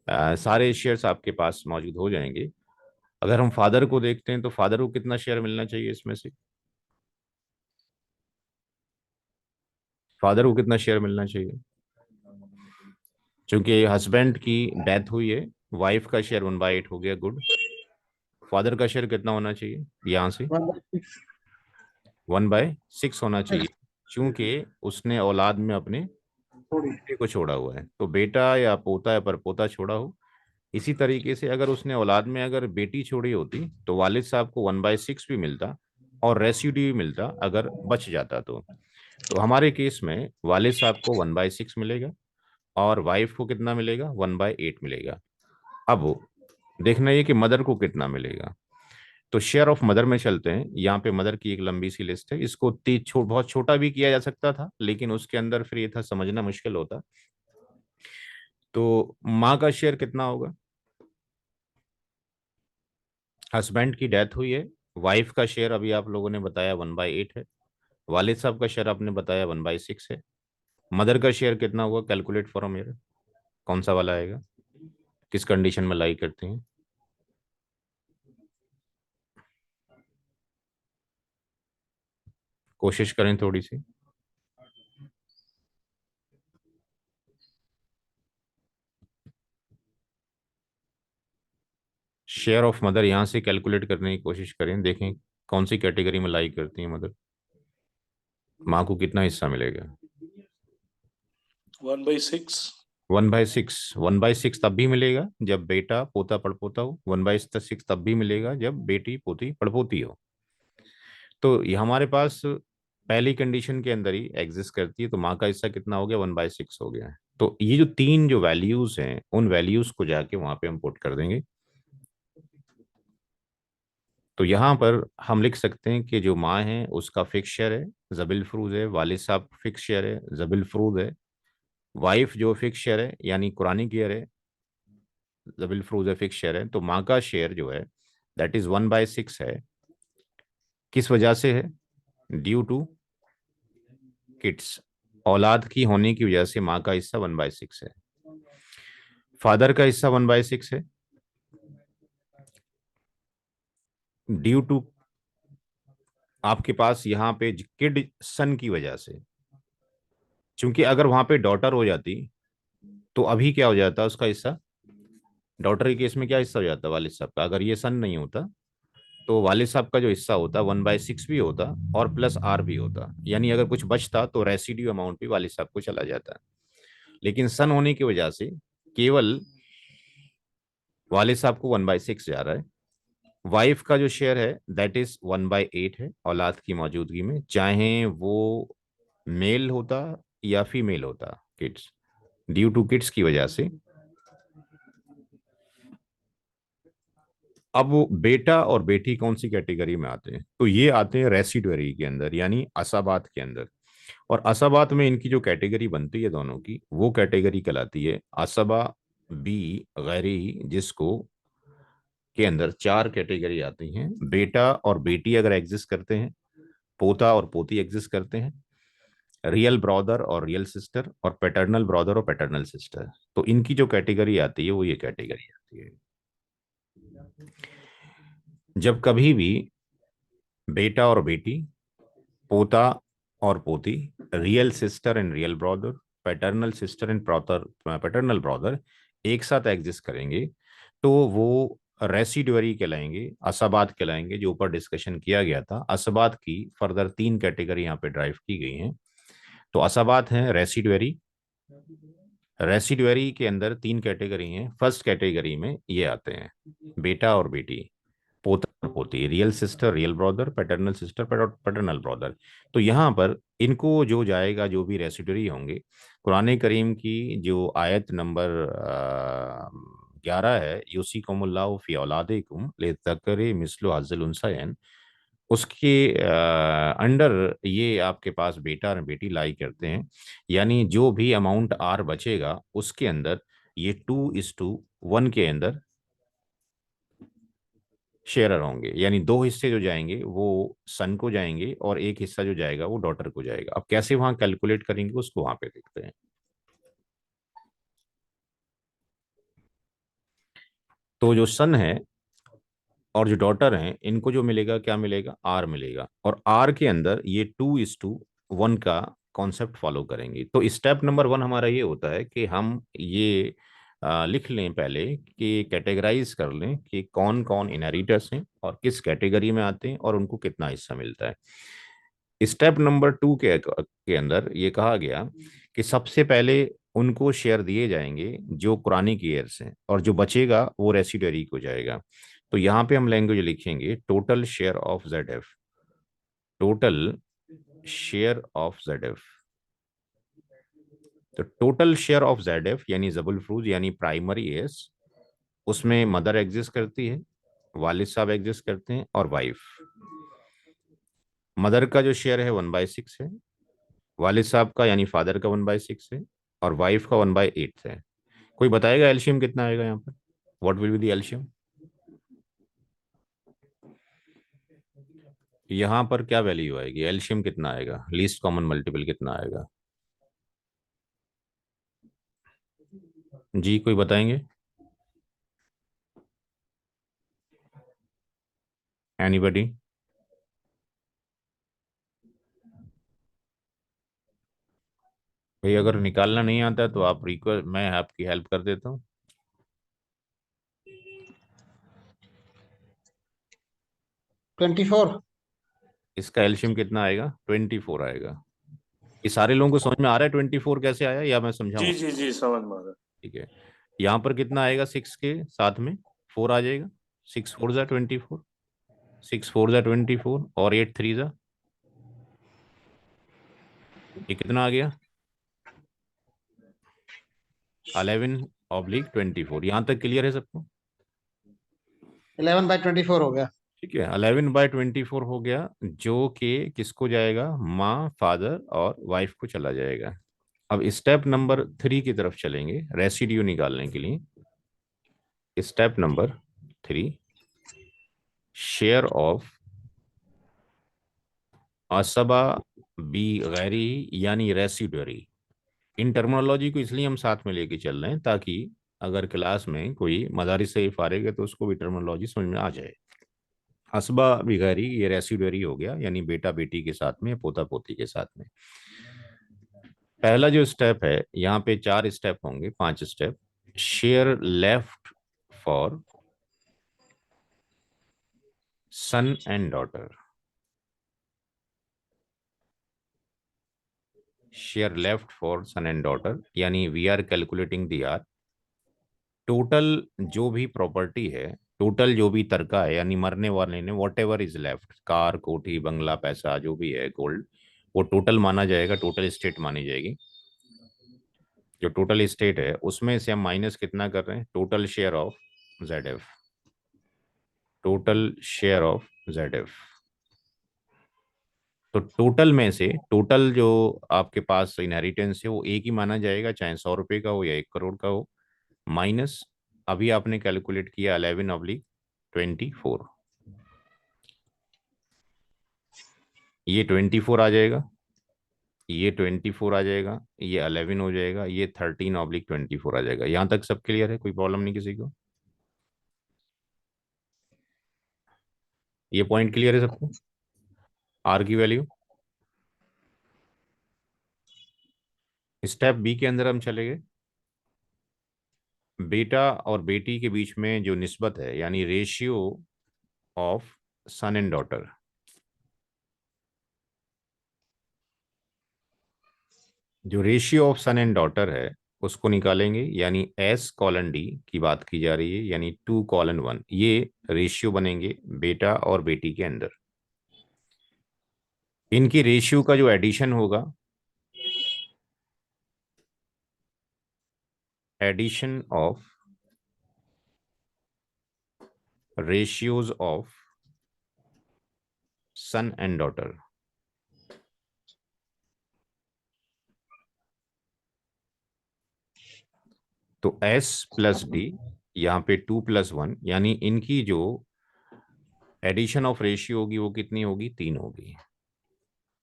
सारे शेयर्स आपके पास मौजूद हो जाएंगे। अगर हम फादर को देखते हैं तो फादर को कितना शेयर मिलना चाहिए इसमें से? फादर को कितना शेयर मिलना चाहिए? क्योंकि हस्बैंड की डेथ हुई है, वाइफ का शेयर 1/8 हो गया, गुड। फादर का शेयर कितना होना चाहिए यहाँ से? 1/6 होना चाहिए, क्योंकि उसने औलाद में अपने बेटे को छोड़ा हुआ है। तो बेटा या पोता या परपोता छोड़ा हो, इसी तरीके से अगर उसने औलाद में अगर बेटी छोड़ी होती तो वालिद साहब को 1/6 भी मिलता और रेसिड्यू भी मिलता अगर बच जाता तो हमारे केस में वालिद साहब को 1/6 मिलेगा और वाइफ को कितना मिलेगा? 1/8 मिलेगा। अब देखना ये कि मदर को कितना मिलेगा। तो शेयर ऑफ मदर में चलते हैं। यहाँ पे मदर की एक लंबी सी लिस्ट है, इसको बहुत छोटा भी किया जा सकता था, लेकिन उसके अंदर फिर ये था समझना मुश्किल होता। तो माँ का शेयर कितना होगा? हस्बैंड की डेथ हुई है, वाइफ का शेयर अभी आप लोगों ने बताया 1/8 है, वालिद साहब का शेयर आपने बताया 1/6 है। मदर का शेयर कितना हुआ? कैलकुलेट फॉर मेरा कौन सा वाला आएगा? किस कंडीशन में लाई करते हैं? कोशिश करें थोड़ी सी। शेयर ऑफ मदर यहाँ से कैलकुलेट करने की कोशिश करें, देखें कौन सी कैटेगरी में लाई करती है मदर। माँ को कितना हिस्सा मिलेगा? 1/6। 1/6। 1/6 तब भी मिलेगा जब बेटा पोता पड़पोता हो, 1/6 तब भी मिलेगा जब बेटी पोती पड़पोती हो। तो ये हमारे पास पहली कंडीशन के अंदर ही एग्जिस्ट करती है। तो माँ का हिस्सा कितना हो गया? 1/6 हो गया है। तो ये जो तीन जो वैल्यूज हैं, उन वैल्यूज को जाके वहां पे हम पुट कर देंगे। तो यहाँ पर हम लिख सकते हैं कि जो माँ है उसका फिक्स शेयर है, जबिल फरूज है। वालिद साहब फिक्स शेयर है, जबिल फरूज है। वाइफ जो फिक्स शेयर है यानी कुरानी गियर है, जबिल फरूज है, फिक्स शेयर है। तो माँ का शेयर जो है दैट इज 1/6 है। किस वजह से है? ड्यू टू किड्स, औलाद की होने की वजह से माँ का हिस्सा 1/6 है। फादर का हिस्सा 1/6 है ड्यू टू आपके पास यहाँ पे किड सन की वजह से। क्योंकि अगर वहां पे डॉटर हो जाती तो अभी क्या हो जाता उसका हिस्सा? डॉटर के केस में क्या हिस्सा हो जाता वालिद साहब का? अगर ये सन नहीं होता तो वालिद साहब का जो हिस्सा होता 1/6 भी होता और प्लस आर भी होता, यानी अगर कुछ बचता तो रेसिड्यू अमाउंट भी वालिद साहब को चला जाता। लेकिन सन होने की वजह से केवल वालिद साहब को 1/6 जा रहा है। वाइफ का जो शेयर है दैट इज 1/8 है औलाद की मौजूदगी में, चाहे वो मेल होता या फीमेल होता, किड्स, ड्यू टू किड्स की वजह से। अब वो बेटा और बेटी कौन सी कैटेगरी में आते हैं, तो ये आते हैं रेसिडुअरी के अंदर यानी असाबात के अंदर। और असाबात में इनकी जो कैटेगरी बनती है दोनों की, वो कैटेगरी कहलाती है असबा बी गैरी, जिसको के अंदर चार कैटेगरी आती हैं। बेटा और बेटी अगर एग्जिस्ट करते हैं, पोता और पोती एग्जिस्ट करते हैं, रियल ब्रदर और रियल सिस्टर, और पैटर्नल ब्रदर और पैटर्नल सिस्टर। तो इनकी जो कैटेगरी आती है वो ये कैटेगरी आती है। जब कभी भी बेटा और बेटी, पोता और पोती, real sister and real brother, paternal sister and paternal brother एक साथ एग्जिस्ट करेंगे, तो वो रेसिडुअरी कहलाएंगे, असबात कहलाएंगे। जो ऊपर डिस्कशन किया गया था, असबात की फर्दर तीन कैटेगरी यहाँ पे ड्राइव की गई हैं। तो असबात हैं रेसिडुअरी। रेसिडुअरी के अंदर तीन कैटेगरी हैं। फर्स्ट कैटेगरी में ये आते हैं बेटा और बेटी, पोता और पोती, real sister real brother, paternal sister paternal brother. तो यहाँ पर इनको जो जाएगा, जो भी रेसिडुअरी होंगे, कुरान करीम की जो आयत नंबर 11 है, यूसिकुमुल्लाहु फी औलादिकुम लिज़्ज़करि मिस्लु हज़्ज़िल उन्सयैन, उसके अंडर ये आपके पास बेटा और बेटी लाई करते हैं। यानी जो भी अमाउंट आर बचेगा उसके अंदर ये 2:1 के अंदर शेयरर होंगे। यानी दो हिस्से जो जाएंगे वो सन को जाएंगे और एक हिस्सा जो जाएगा वो डॉटर को जाएगा। अब कैसे वहां कैलकुलेट करेंगे उसको वहां पे देखते हैं। तो जो सन है और जो डॉटर हैं, इनको जो मिलेगा क्या मिलेगा, आर मिलेगा। और आर के अंदर ये 2:1 का कॉन्सेप्ट फॉलो करेंगे। तो स्टेप नंबर 1 हमारा ये होता है कि हम ये लिख लें पहले, कि कैटेगराइज कर लें कि कौन कौन इनहेरिटर्स हैं और किस कैटेगरी में आते हैं और उनको कितना हिस्सा मिलता है। स्टेप नंबर 2 के अंदर ये कहा गया कि सबसे पहले उनको शेयर दिए जाएंगे जो कुरानी की एयर्स हैं, और जो बचेगा वो रेसिडरी को जाएगा। तो यहाँ पे हम लैंग्वेज लिखेंगे total share of Z F, total share of Z F. तो total share of Z F यानी जबुल फ्रूज यानी प्राइमरी एस, उसमें मदर एग्जिस्ट करती है, वालिद साहब एग्जिस्ट करते हैं और वाइफ। मदर का जो शेयर है 1/6 है, वालिद साहब का यानी फादर का 1/6 है, और वाइफ का 1/8 है। कोई बताएगा एल्शियम कितना आएगा यहाँ पर, व्हाट विल बी द एल्शियम? यहाँ पर क्या वैल्यू आएगी, एल्शियम कितना आएगा, लीस्ट कॉमन मल्टीपल कितना आएगा? जी कोई बताएंगे? एनीबडी? भाई अगर निकालना नहीं आता है तो आप रिक्वेस्ट, मैं आपकी हेल्प कर देता हूँ। 24। इसका एल्शियम कितना आएगा? 24 आएगा। ये सारे लोगों को समझ में आ रहा है 24 कैसे आया, या मैं समझाऊँ? जी जी जी, समझ में आ रहा है। ठीक है। यहाँ पर कितना आएगा, 6 के साथ में 4 आ जाएगा। 6 4 ज़ा 24, 6 4 ज़ा 24 और 8 3 ज़ा, ये कितना आ गया? 11/24। यहाँ तक क्लियर है सबको? 11/24 हो गया। ठीक है, 11/24 हो गया, जो कि किसको जाएगा, माँ, फादर और वाइफ को चला जाएगा। अब स्टेप नंबर 3 की तरफ चलेंगे रेसिड्यू निकालने के लिए। स्टेप नंबर 3, शेयर ऑफ असबा बी गैरी यानी रेसिडुअरी। इन टर्मिनोलॉजी को इसलिए हम साथ में लेके चल रहे हैं ताकि अगर क्लास में कोई मदारिस से फारिग है तो उसको भी टर्मिनोलॉजी समझ में आ जाए। असबा बी गैरी ये रेसिडुअरी हो गया, यानी बेटा बेटी के साथ में, पोता पोती के साथ में। पहला जो स्टेप है, यहाँ पे 4 स्टेप होंगे, 5 step. Share left for son and daughter, share left for son and daughter, यानी we are calculating the R. टोटल जो भी प्रॉपर्टी है, टोटल जो भी तरका है, यानी मरने वाले ने what ever is left, car, कोठी, बंगला, पैसा, जो भी है, गोल्ड, वो टोटल माना जाएगा, टोटल स्टेट मानी जाएगी। जो टोटल स्टेट है उसमें से हम माइनस कितना कर रहे हैं, total share of Z F, total share of Z F. तो टोटल में से टोटल जो आपके पास इनहेरिटेंस है वो एक ही माना जाएगा, चाहे 100 रुपये का हो या 1 करोड़ का हो, माइनस अभी आपने कैलकुलेट किया 11/24, ये 24 आ जाएगा, ये 24 आ जाएगा, ये 11 हो जाएगा, ये 13/24 आ जाएगा। यहाँ तक सब क्लियर है, कोई प्रॉब्लम नहीं किसी को? ये पॉइंट क्लियर है सबको? आर की वैल्यू, स्टेप बी के अंदर हम चले गए। बेटा और बेटी के बीच में जो निस्बत है, यानी ratio of son and daughter, जो ratio of son and daughter है उसको निकालेंगे, यानी S:D की बात की जा रही है, यानी 2:1, ये रेशियो बनेंगे बेटा और बेटी के अंदर। इनकी रेशियो का जो एडिशन होगा, addition of ratios of son and daughter, तो S+D, यहाँ पे 2+1, यानी इनकी जो एडिशन ऑफ रेशियो होगी वो कितनी होगी, 3 होगी।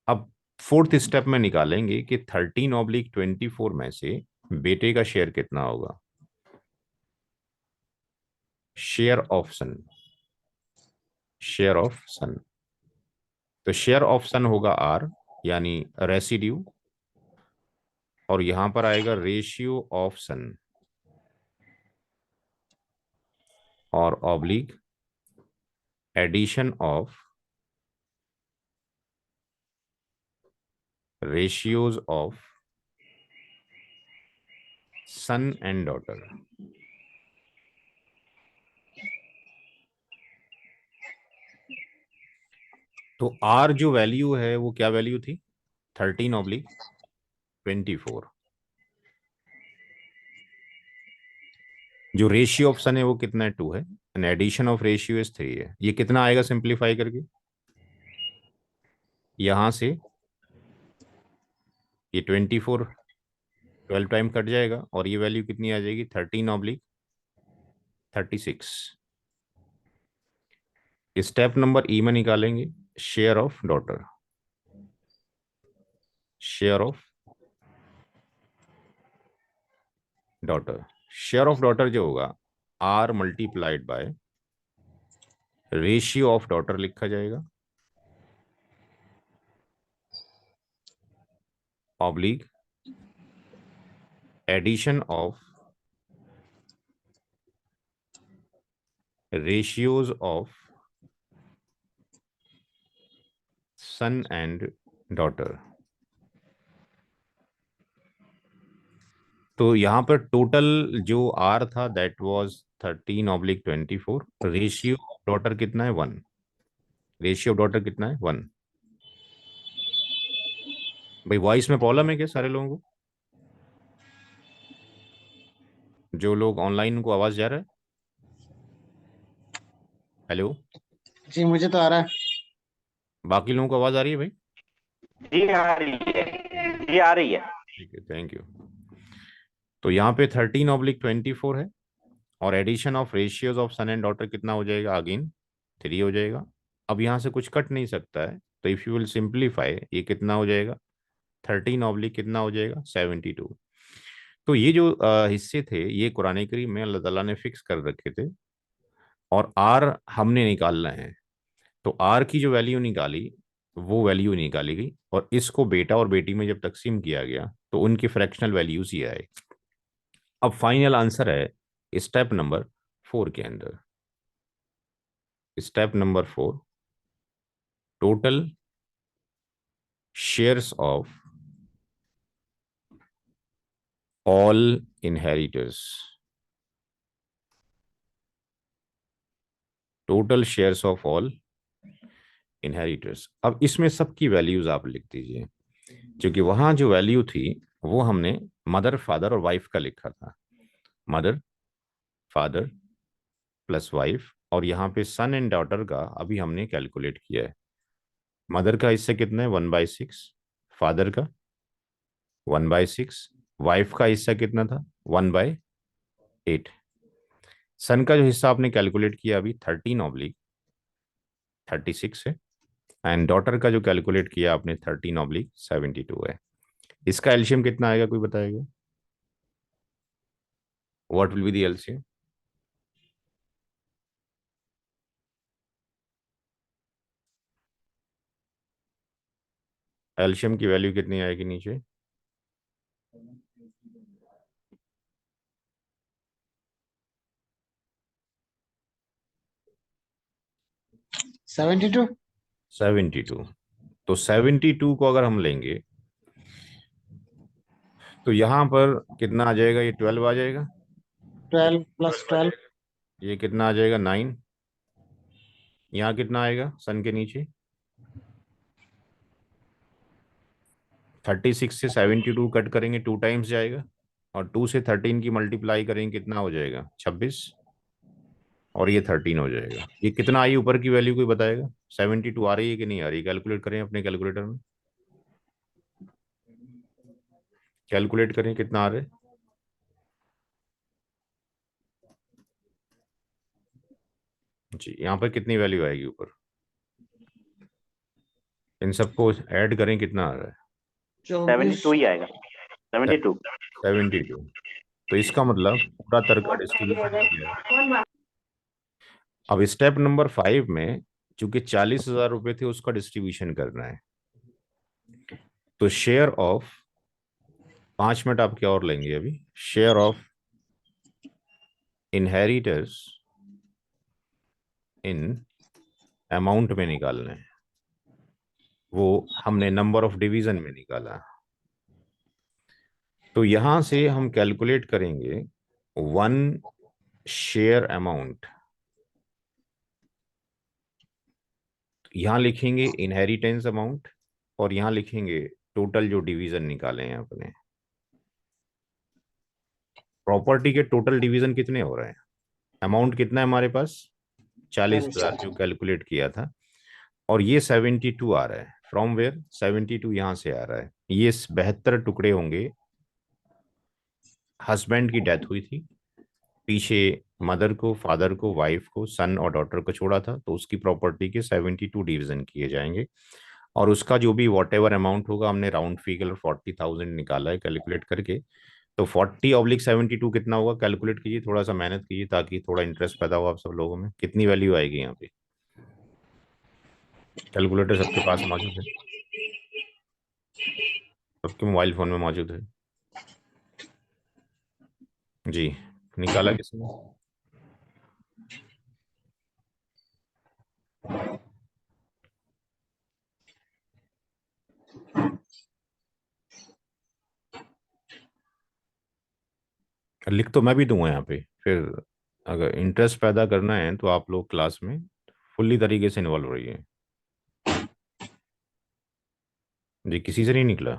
अब फोर्थ स्टेप में निकालेंगे कि 13/24 में से बेटे का शेयर कितना होगा, share of son, share of son. तो शेयर ऑफ सन होगा R, यानी रेसिड्यू, और यहां पर आएगा रेशियो ऑफ सन और oblique addition of ratios of son and daughter. तो R जो वैल्यू है वो क्या वैल्यू थी, 13/24। जो रेशियो ऑफ सन है वो कितना है, 2 है, and addition of ratio is 3 है। ये कितना आएगा सिंप्लीफाई करके, यहां से ये 24 12 टाइम कट जाएगा और ये वैल्यू कितनी आ जाएगी, 13/36। स्टेप नंबर ई में निकालेंगे share of daughter, share of daughter, share of daughter जो होगा R×बाय रेशियो ऑफ डॉटर लिखा जाएगा, oblique addition of ratios of son and daughter. तो यहाँ पर टोटल जो R था that was 13/24, ratio of daughter कितना है, 1, रेशियो ऑफ डॉटर कितना है, 1। भाई वॉइस में प्रॉब्लम है क्या सारे लोगों को, जो लोग ऑनलाइन उनको आवाज जा रहा है? हेलो, जी मुझे तो आ रहा है। बाकी लोगों को आवाज आ रही है भाई? जी आ रही है, जी आ रही है। ठीक है, थैंक यू। तो यहाँ पे 13/24 है, और addition of ratios of son and daughter कितना हो जाएगा, अगेन 3 हो जाएगा। अब यहाँ से कुछ कट नहीं सकता है, तो इफ यू विल सिंप्लीफाई ये कितना हो जाएगा, 13/ कितना हो जाएगा, 72। तो ये जो हिस्से थे ये कुरान करीम में अल्लाह ताला ने फिक्स कर रखे थे, और आर हमने निकालना है। तो आर की जो वैल्यू निकाली वो वैल्यू निकाली गई, और इसको बेटा और बेटी में जब तकसीम किया गया तो उनकी फ्रैक्शनल वैल्यूज ही आए। अब फाइनल आंसर है स्टेप नंबर 4 के अंदर, step number 4, total shares of all inheritors, total shares of all inheritors. अब इसमें सबकी वैल्यूज आप लिख दीजिए, क्योंकि वहां जो वैल्यू थी वो हमने मदर फादर और वाइफ का लिखा था। मदर फादर प्लस वाइफ, और यहाँ पे सन एंड डॉटर का अभी हमने कैलकुलेट किया है। मदर का हिस्सा कितना है, 1/6। फादर का 1/6। वाइफ का हिस्सा कितना था, 1/8। सन का जो हिस्सा आपने कैलकुलेट किया अभी 13/36 है। एंड डॉटर का जो कैलकुलेट किया आपने 13/72 है। इसका एलसीएम कितना आएगा, कोई बताएगा? What will be the LCM? LCM की वैल्यू कितनी आएगी नीचे? 72। 72। तो 72 को अगर हम लेंगे तो यहाँ पर कितना आ जाएगा, ये 12 आ जाएगा। 12 + 12। ये कितना आ जाएगा, 9। यहाँ कितना आएगा सन के नीचे? 36 से 72 कट करेंगे, 2 टाइम्स जाएगा। और 2 से 13 की मल्टीप्लाई करेंगे, कितना हो जाएगा, 26। और ये 13 हो जाएगा। ये कितना आई ऊपर की वैल्यू, कोई बताएगा? 72 आ रही है कि नहीं आ रही? कैलकुलेट करें अपने कैलकुलेटर में, कैलकुलेट करें कितना आ रहा है। जी, यहाँ पर कितनी वैल्यू आएगी ऊपर? इन सबको ऐड करें, कितना आ रहा है? 72 ही आएगा। 72। 72। तो इसका मतलब पूरा तर्क का डिस्ट्रीब्यूशन किया है। अब स्टेप नंबर 5 में चूंकि 40,000 रुपए थे, उसका डिस्ट्रीब्यूशन करना है। तो शेयर ऑफ, 5 मिनट आप क्या और लेंगे अभी, share of inheritors in amount में निकालना है। वो हमने नंबर ऑफ डिवीजन में निकाला। तो यहां से हम कैलकुलेट करेंगे 1 शेयर अमाउंट। यहां लिखेंगे इनहेरिटेंस अमाउंट, और यहां लिखेंगे टोटल जो डिवीजन निकाले हैं अपने। प्रॉपर्टी के टोटल डिवीजन कितने हो रहे हैं? अमाउंट कितना है हमारे पास, 40,000 जो कैलकुलेट किया था। और ये 72 आ रहा है। फ्रॉम वेयर 72 यहां से आ रहा है। ये 72 टुकड़े होंगे। हस्बैंड की डेथ हुई थी, पीछे मदर को, फादर को, वाइफ को, सन और डॉटर को छोड़ा था, तो उसकी प्रॉपर्टी के 72 डिवीजन किए जाएंगे। और उसका जो भी वॉट एवर अमाउंट होगा, हमने राउंड फिगर 40,000 निकाला है कैलकुलेट करके। तो 40/72 कितना होगा, कैलकुलेट कीजिए, थोड़ा सा मेहनत कीजिए ताकि थोड़ा इंटरेस्ट पैदा हो आप सब लोगों में। कितनी वैल्यू आएगी यहाँ पे? कैलकुलेटर सबके पास मौजूद है? सबके मोबाइल फोन में मौजूद है? जी, निकाला किसने? लिख तो मैं भी दूंगा यहाँ पे, फिर अगर इंटरेस्ट पैदा करना है तो आप लोग क्लास में फुल्ली तरीके से इन्वॉल्व रहिए। जी, किसी से नहीं निकला?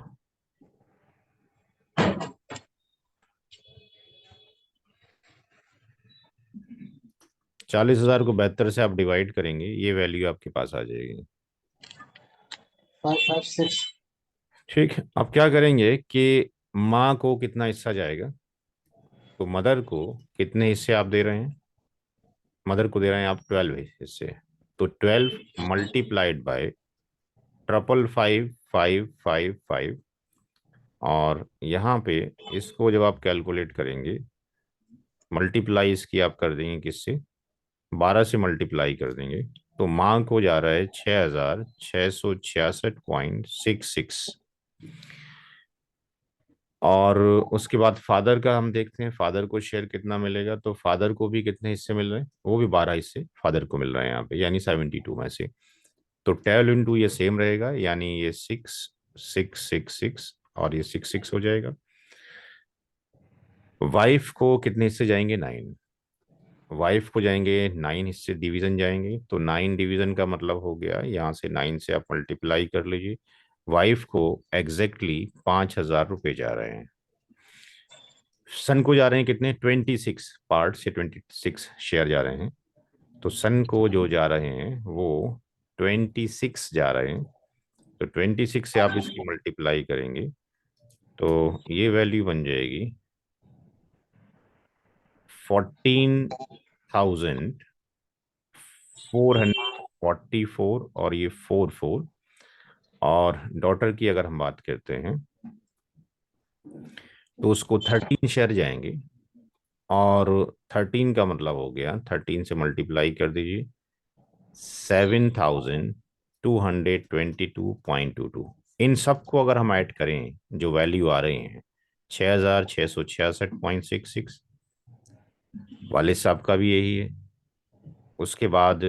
40,000 को 72 से आप डिवाइड करेंगे, ये वैल्यू आपके पास आ जाएगी। 556। ठीक है, अब क्या करेंगे कि माँ को कितना हिस्सा जाएगा। तो मदर को कितने हिस्से आप दे रहे हैं? मदर को दे रहे हैं आप 12 हिस्से। तो 12 मल्टीप्लाइड बाय 555,555। और यहाँ पे इसको जब आप कैलकुलेट करेंगे, मल्टीप्लाई इसकी आप कर देंगे किससे, 12 से मल्टीप्लाई कर देंगे। तो माँ को जा रहा है 6,666.66। और उसके बाद फादर का हम देखते हैं, फादर को शेयर कितना मिलेगा। तो फादर को भी कितने हिस्से मिल रहे हैं, वो भी 12 हिस्से फादर को मिल रहे हैं यहाँ पे, यानी 72 में से। तो 12 × ये सेम रहेगा, यानी ये 6,666 और ये 6,6 हो जाएगा। वाइफ को कितने हिस्से जाएंगे, 9। वाइफ को जाएंगे 9 हिस्से, डिवीजन जाएंगे, तो 9 डिवीजन का मतलब हो गया, यहाँ से 9 से आप मल्टीप्लाई कर लीजिए। वाइफ को एग्जैक्टली 5,000 रुपये जा रहे हैं। सन को जा रहे हैं कितने, 26 पार्ट से 26 शेयर जा रहे हैं। तो सन को जो जा रहे हैं वो 26 जा रहे हैं। तो 26 से आप इसकी मल्टीप्लाई करेंगे तो ये वैल्यू बन जाएगी 14,444, और ये 44। और डॉटर की अगर हम बात करते हैं तो उसको 13 शेयर जाएंगे, और 13 का मतलब हो गया, 13 से मल्टीप्लाई कर दीजिए, 7,222.22। इन सबको अगर हम ऐड करें, जो वैल्यू आ रहे हैं 6,666.66, वालिद साहब का भी यही है। उसके बाद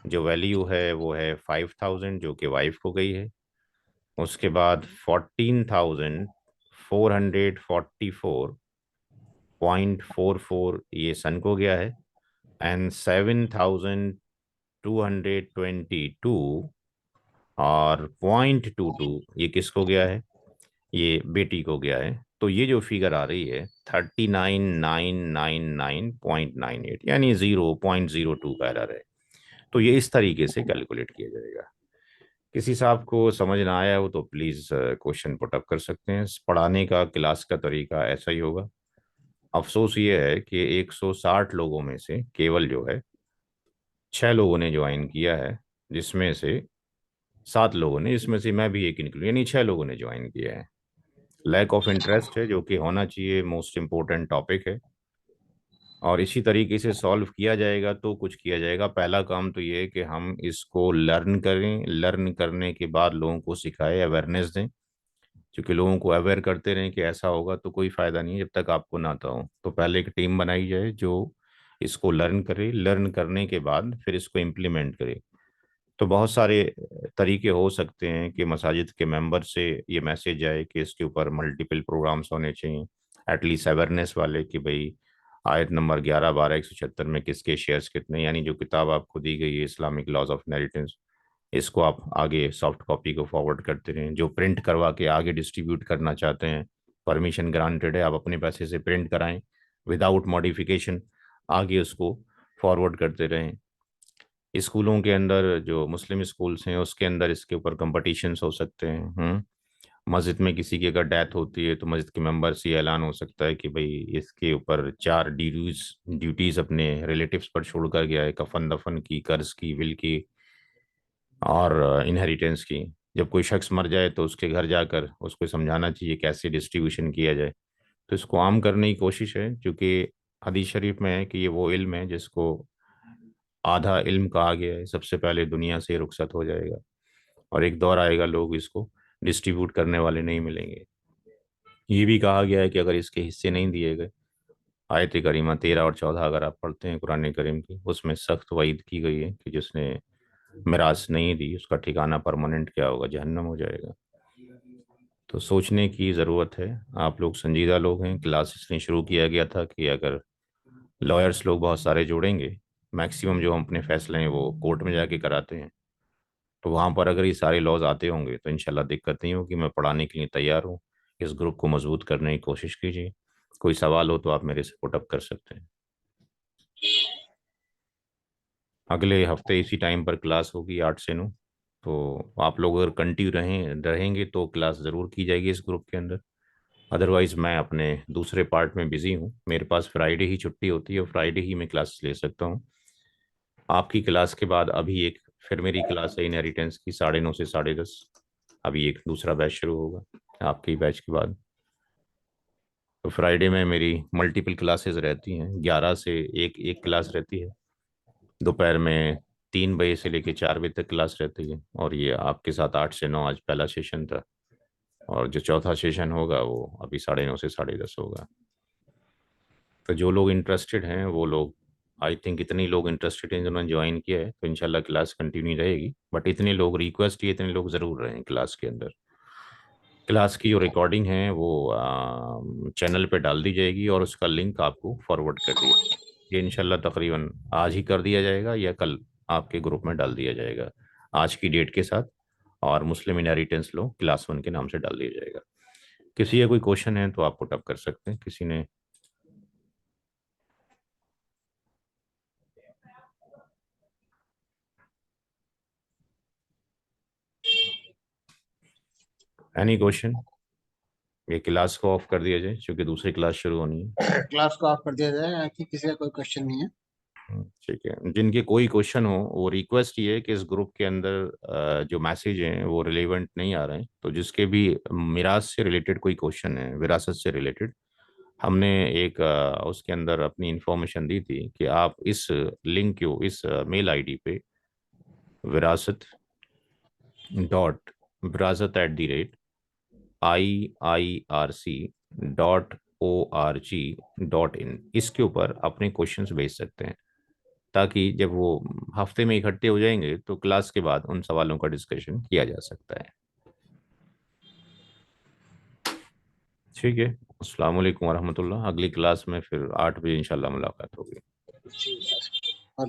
जो वैल्यू है वो है 5,000, जो कि वाइफ को गई है। उसके बाद 14,444.44 ये सन को गया है, एंड 7,222 और 0.22 ये किसको गया है, ये बेटी को गया है। तो ये जो फिगर आ रही है 39,999.98, यानी 0.02 का एरर है। तो ये इस तरीके से कैलकुलेट किया जाएगा। किसी साहब को समझ ना आया हो तो प्लीज़ क्वेश्चन पुटअप कर सकते हैं। पढ़ाने का क्लास का तरीका ऐसा ही होगा। अफसोस ये है कि 160 लोगों में से केवल जो है 6 लोगों ने ज्वाइन किया है, जिसमें से 7 लोगों ने, इसमें से मैं भी एक इंक्लूड, यानी 6 लोगों ने ज्वाइन किया है। लैक ऑफ इंटरेस्ट है, जो कि होना चाहिए, मोस्ट इम्पोर्टेंट टॉपिक है। और इसी तरीके से सॉल्व किया जाएगा तो कुछ किया जाएगा। पहला काम तो ये है कि हम इसको लर्न करें, लर्न करने के बाद लोगों को सिखाएं, अवेयरनेस दें। क्योंकि लोगों को अवेयर करते रहें कि ऐसा होगा तो कोई फ़ायदा नहीं है जब तक आपको ना आता हो। तो पहले एक टीम बनाई जाए जो इसको लर्न करे, लर्न करने के बाद फिर इसको इम्प्लीमेंट करे। तो बहुत सारे तरीके हो सकते हैं कि मसाजिद के मेंबर से ये मैसेज आए कि इसके ऊपर मल्टीपल प्रोग्राम्स होने चाहिए, एटलीस्ट अवेयरनेस वाले, कि भाई आयत नंबर 11, 12, 176 में किसके शेयर्स कितने, यानी जो किताब आपको दी गई है इस्लामिक लॉज ऑफ इनहेरिटेंस, इसको आप आगे सॉफ्ट कॉपी को फॉरवर्ड करते रहें। जो प्रिंट करवा के आगे डिस्ट्रीब्यूट करना चाहते हैं, परमिशन ग्रांटेड है, आप अपने पैसे से प्रिंट कराएं विदाउट मॉडिफिकेशन, आगे उसको फॉरवर्ड करते रहें। स्कूलों के अंदर, जो मुस्लिम स्कूल्स हैं उसके अंदर इसके ऊपर कंपटीशंस हो सकते हैं। मस्जिद में किसी की अगर डेथ होती है तो मस्जिद के मेंबर से ये ऐलान हो सकता है कि भाई इसके ऊपर 4 ड्यूटीज अपने रिलेटिव्स पर छोड़ कर गया है, कफन दफन की, कर्ज की, विल की, और इनहेरिटेंस की। जब कोई शख्स मर जाए तो उसके घर जाकर उसको समझाना चाहिए कैसे डिस्ट्रीब्यूशन किया जाए। तो इसको आम करने की कोशिश है, क्योंकि हदीस शरीफ में है कि ये वो इल्म है जिसको आधा इल्म कहा गया है, सबसे पहले दुनिया से रुखसत हो जाएगा और एक दौर आएगा लोग इसको डिस्ट्रीब्यूट करने वाले नहीं मिलेंगे। ये भी कहा गया है कि अगर इसके हिस्से नहीं दिए गए, आयत करीमा 13 और 14 अगर आप पढ़ते हैं कुरान करीम की, उसमें सख्त वईद की गई है कि जिसने मिरास नहीं दी उसका ठिकाना परमानेंट क्या होगा, जहन्नम हो जाएगा। तो सोचने की ज़रूरत है। आप लोग संजीदा लोग हैं। क्लास इसलिए शुरू किया गया था कि अगर लॉयर्स लोग बहुत सारे जोड़ेंगे, मैक्सिमम जो हम अपने फैसले हैं वो कोर्ट में जाके कराते हैं, तो वहाँ पर अगर ये सारे लॉज आते होंगे तो इंशाल्लाह दिक्कत नहीं होगी। मैं पढ़ाने के लिए तैयार हूँ। इस ग्रुप को मजबूत करने की कोशिश कीजिए। कोई सवाल हो तो आप मेरे से पुटअप कर सकते हैं। अगले हफ्ते इसी टाइम पर क्लास होगी, 8 से 9। तो आप लोग अगर कंटिन्यू रहेंगे तो क्लास ज़रूर की जाएगी इस ग्रुप के अंदर। अदरवाइज़ मैं अपने दूसरे पार्ट में बिज़ी हूँ। मेरे पास फ्राइडे ही छुट्टी होती है और फ्राइडे ही मैं क्लास ले सकता हूँ। आपकी क्लास के बाद अभी एक फिर मेरी क्लास है इनहेरिटेंस की, 9:30 से 10:30। अभी एक दूसरा बैच शुरू होगा आपके बैच के बाद। तो फ्राइडे में मेरी मल्टीपल क्लासेस रहती हैं, 11 से एक एक क्लास रहती है। दोपहर में 3 बजे से लेकर 4 बजे तक क्लास रहती है। और ये आपके साथ 8 से 9 आज पहला सेशन था, और जो चौथा सेशन होगा वो अभी 9:30 से 10:30 होगा। तो जो लोग इंटरेस्टेड हैं वो लोग, आई थिंक इतने लोग इंटरेस्टेड हैं जिन्होंने ज्वाइन किया है, तो इंशाल्लाह क्लास कंटिन्यू रहेगी। बट इतने लोग, रिक्वेस्ट ये, इतने लोग ज़रूर रहें क्लास के अंदर। क्लास की जो रिकॉर्डिंग है वो चैनल पे डाल दी जाएगी और उसका लिंक आपको फॉरवर्ड कर दिया। ये इंशाल्लाह तकरीबन आज ही कर दिया जाएगा या कल आपके ग्रुप में डाल दिया जाएगा आज की डेट के साथ। और मुस्लिम इनहेरिटेंस लो क्लास 1 के नाम से डाल दिया जाएगा। किसी का कोई क्वेश्चन है तो आप पुट अप कर सकते हैं। किसी ने? Any question? ये क्लास को ऑफ कर दिया जाए क्योंकि दूसरी क्लास शुरू होनी है। क्लास को ऑफ कर दिया जाए कि किसी का कोई क्वेश्चन नहीं है। ठीक है, जिनके कोई क्वेश्चन हो वो रिक्वेस्ट ये है कि इस ग्रुप के अंदर जो मैसेज हैं वो रिलेवेंट नहीं आ रहे हैं, तो जिसके भी मिराज से रिलेटेड कोई क्वेश्चन है, विरासत से रिलेटेड, हमने एक उसके अंदर अपनी इंफॉर्मेशन दी थी कि आप इस लिंक को इस मेल आईडी पे विरासत डॉट viirc.org.in इसके ऊपर अपने क्वेश्चंस भेज सकते हैं, ताकि जब वो हफ्ते में इकट्ठे हो जाएंगे तो क्लास के बाद उन सवालों का डिस्कशन किया जा सकता है। ठीक है, अस्सलाम वालेकुम वरहमतुल्लाह। अगली क्लास में फिर 8 बजे इंशाल्लाह मुलाकात होगी। ठीक है।